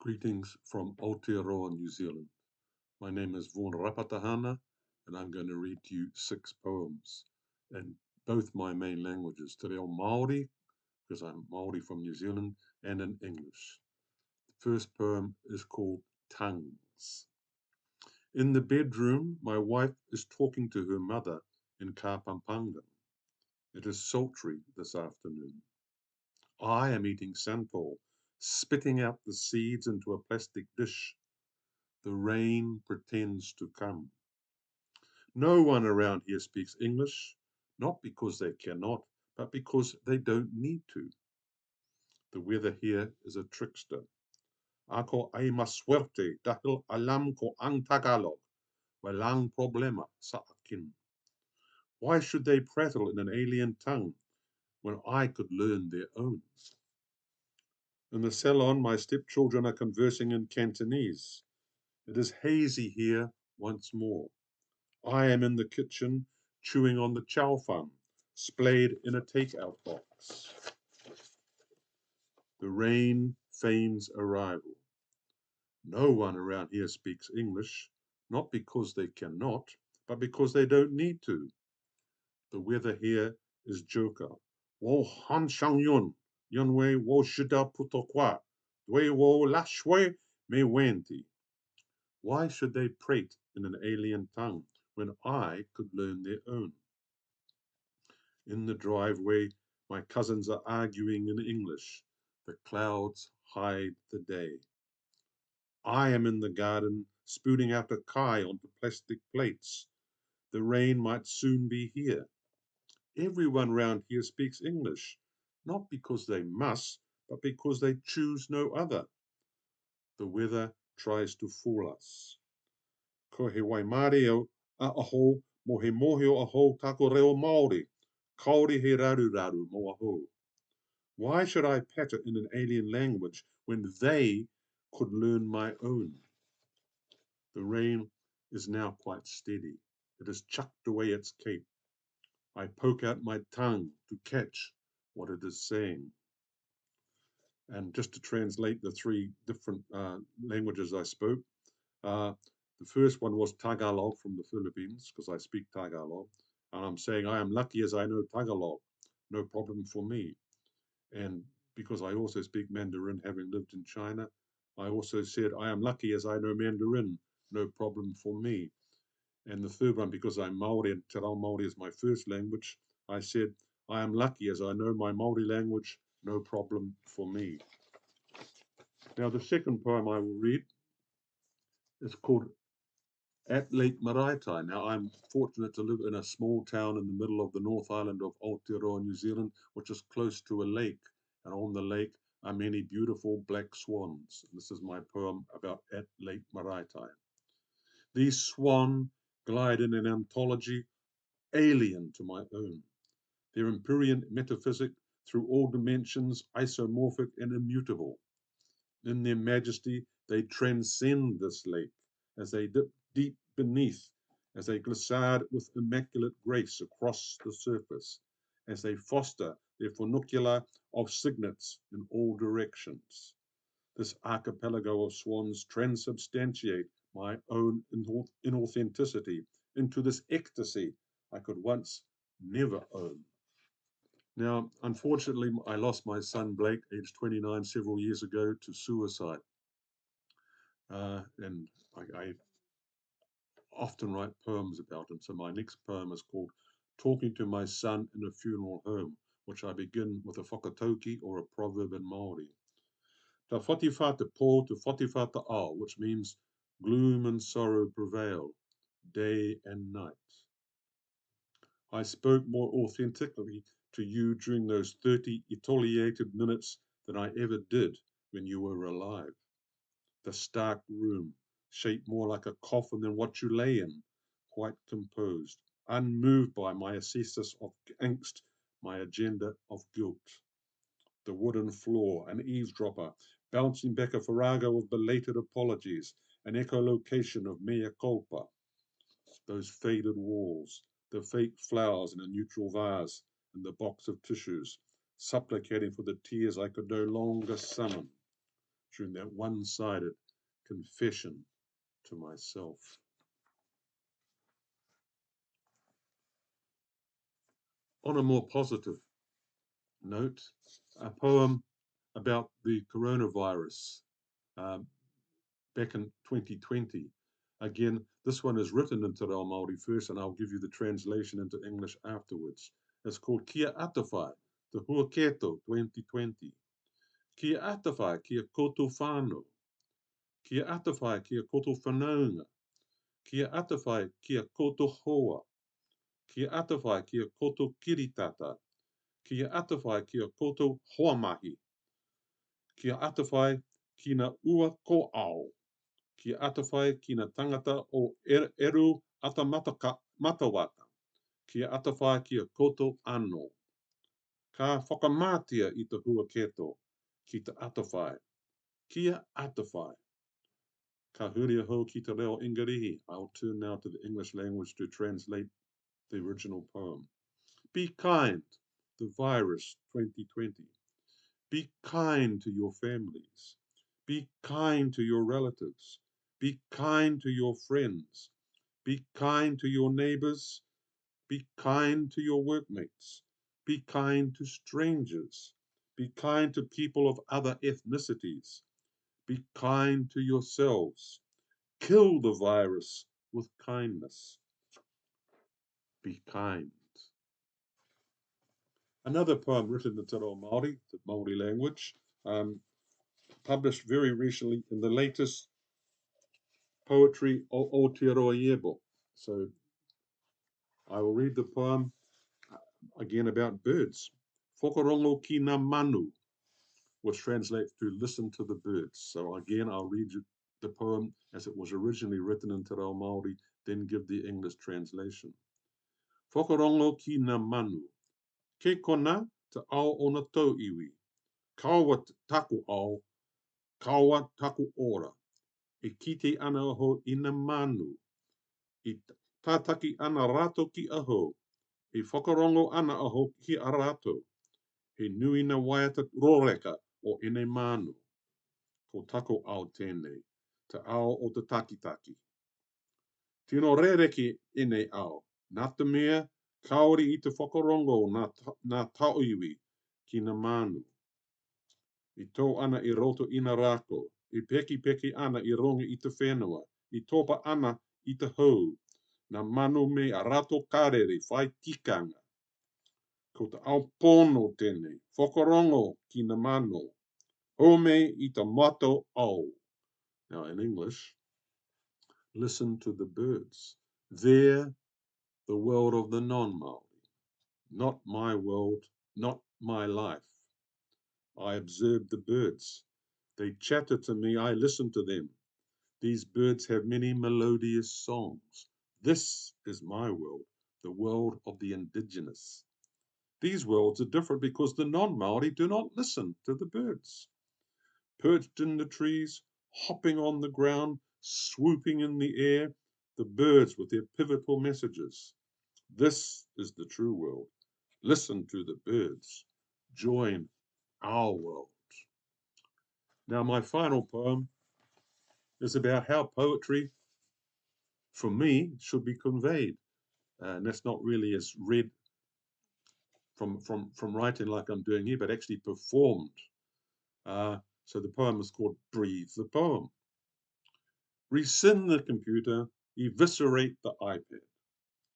Greetings from Aotearoa, New Zealand. My name is Vaughan Rapahatana, and I'm going to read to you 6 poems in both my main languages, Te Reo Maorí, because I'm Maorí from New Zealand, and in English. The first poem is called Tongues. In the bedroom, my wife is talking to her mother in Kapampangan. It is sultry this afternoon. I am eating sampo, spitting out the seeds into a plastic dish. The rain pretends to come. No one around here speaks English, not because they cannot, but because they don't need to. The weather here is a trickster. Ako ay maswerte dahil alam ko ang Tagalog. Walang problema sa akin. Why should they prattle in an alien tongue when I could learn their own? In the salon, my stepchildren are conversing in Cantonese. It is hazy here once more. I am in the kitchen chewing on the chow fun, splayed in a takeout box. The rain feigns arrival. No one around here speaks English, not because they cannot, but because they don't need to. The weather here is joker. Wo han shang yun, yunwei wo shida putokwa, dwe wo lashwe me wenti. Why should they prate in an alien tongue when I could learn their own? In the driveway, my cousins are arguing in English. The clouds hide the day. I am in the garden, spooning out a kai onto plastic plates. The rain might soon be here. Everyone round here speaks English, not because they must, but because they choose no other. The weather tries to fool us. Ko he waimareo a aho, mo he mohio aho tako reo Maori. Kauri he raru raru mo aho. Why should I patter in an alien language when they could learn my own? The rain is now quite steady. It has chucked away its cape. I poke out my tongue to catch what it is saying. And just to translate the 3 different languages I spoke, the first one was Tagalog from the Philippines, because I speak Tagalog. And I'm saying I am lucky as I know Tagalog. No problem for me. And because I also speak Mandarin, having lived in China, I also said, I am lucky as I know Mandarin, no problem for me. And the third one, because I'm Maori and Te Reo Maori is my first language, I said, I am lucky as I know my Maori language, no problem for me. Now, the second poem I will read is called At Lake Maraetai. Now, I'm fortunate to live in a small town in the middle of the North Island of Aotearoa, New Zealand, which is close to a lake. And on the lake are many beautiful black swans. This is my poem about At Lake Maraetai. These swan glide in an ontology alien to my own. Their Empyrean metaphysic through all dimensions, isomorphic and immutable. In their majesty, they transcend this lake as they dip deep beneath, as they glissade with immaculate grace across the surface, as they foster their funicular of signets in all directions. This archipelago of swans transubstantiate my own inauthenticity into this ecstasy I could once never own. Now, unfortunately, I lost my son Blake, aged 29, several years ago to suicide. And I often write poems about him. So my next poem is called Talking to My Son in a Funeral Home, which I begin with a whakatauki or a proverb in Maori. Ta whatiwha te pō, te whatiwha te ao, which means gloom and sorrow prevail, day and night. I spoke more authentically to you during those 30 etoliated minutes than I ever did when you were alive. The stark room, shaped more like a coffin than what you lay in, quite composed, unmoved by my ascesis of angst, my agenda of guilt. The wooden floor, an eavesdropper, bouncing back a farrago of belated apologies, an echolocation of mea culpa. Those faded walls, the fake flowers in a neutral vase, and the box of tissues, supplicating for the tears I could no longer summon. during that one-sided confession to myself. On a more positive note, a poem about the coronavirus back in 2020. Again, this one is written in Te Reo Māori first, and I'll give you the translation into English afterwards. It's called Kia Atawhai, Te Huaketo 2020. Kia Atawhai, Kia Koto Whānau. Kia Atawhai, Kia Koto Whanaunga. Kia Atawhai, Kia Koto Hoa. Kia Atawhai, Kia Koto Kiritata. Kia Atawhai, Kia Koto Hoamahi. Kia Atawhai, Kina Ua Ko Ao. Kia atawhai ki na tangata o eru matawaka. Kia atawhai ki a koto anō. Ka whakamātia i te huaketo ki te atawhai. Kia atawhai. Ka huria ho ki te reo ingarihi. I'll turn now to the English language to translate the original poem. Be kind, the virus 2020. Be kind to your families. Be kind to your relatives. Be kind to your friends. Be kind to your neighbors. Be kind to your workmates. Be kind to strangers. Be kind to people of other ethnicities. Be kind to yourselves. Kill the virus with kindness. Be kind. Another poem written in Te Reo Māori, the Maori language, published very recently in the latest poetry Aotearoa yearbook. So I will read the poem again about birds. Whakarongo ki ngā manu, which translates to listen to the birds. So again, I'll read you the poem as it was originally written in Te Reo Māori, then give the English translation. Whakarongo ki ngā manu, ke kona te ao o na tau iwi, kaua taku ao, kaua taku ora, e kite ana aho i ngā manu, i tātaki ana rato ki aho, e whakarongo ana aho ki a rato, he nui na waiata roreka o ene manu, ko tako ao tēnei, te ao o te takitaki. Tino rereki ene ao, nā te mea, kaori i te whakarongo nā tauiwi ki na manu. I tō ana i roto ina rako, i peki ana i rongi i te whenua, i topa ana i te hou, na manu me a rato karere whai tikanga. Ko te ao pono tēnei, whakarongo ki na mano, home i te mato au. Now in English, listen to the birds. They're the world of the non-Maori, not my world, not my life. I observe the birds. They chatter to me, I listen to them. These birds have many melodious songs. This is my world, the world of the indigenous. These worlds are different because the non-Maori do not listen to the birds. Perched in the trees, hopping on the ground, swooping in the air, the birds with their pivotal messages. This is the true world. Listen to the birds. Join our world. Now, my final poem is about how poetry, for me, should be conveyed. And that's not really as read from writing like I'm doing here, but actually performed. So the poem is called Breathe the Poem. Rescind the computer, eviscerate the iPad,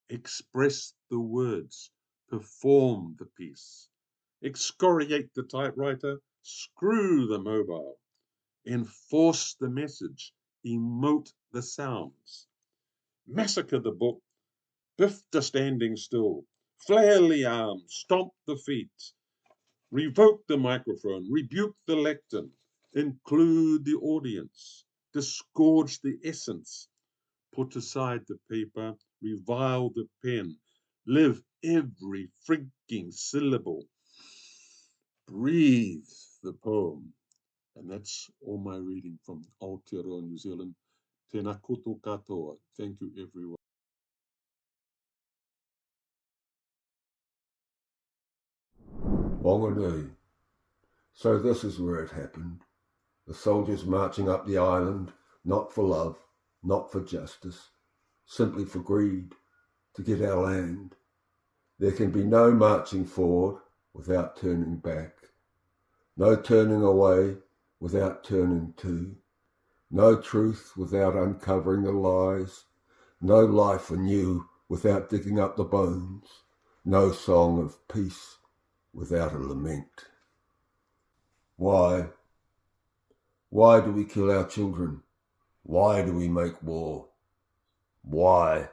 express the words, perform the piece, excoriate the typewriter, screw the mobile, enforce the message, emote the sounds, massacre the book, biff the standing still, flail the arms, stomp the feet, revoke the microphone, rebuke the lectern, include the audience, disgorge the essence, put aside the paper, revile the pen, live every freaking syllable, breathe the poem. And that's all my reading from Aotearoa, New Zealand. Tēnā koutou katoa. Thank you, everyone. Whanganui. So this is where it happened. The soldiers marching up the island, not for love, not for justice, simply for greed, to get our land. There can be no marching forward without turning back, no turning away without turning to, no truth without uncovering the lies, no life anew without digging up the bones, no song of peace without a lament. Why? Why do we kill our children? Why do we make war? Why?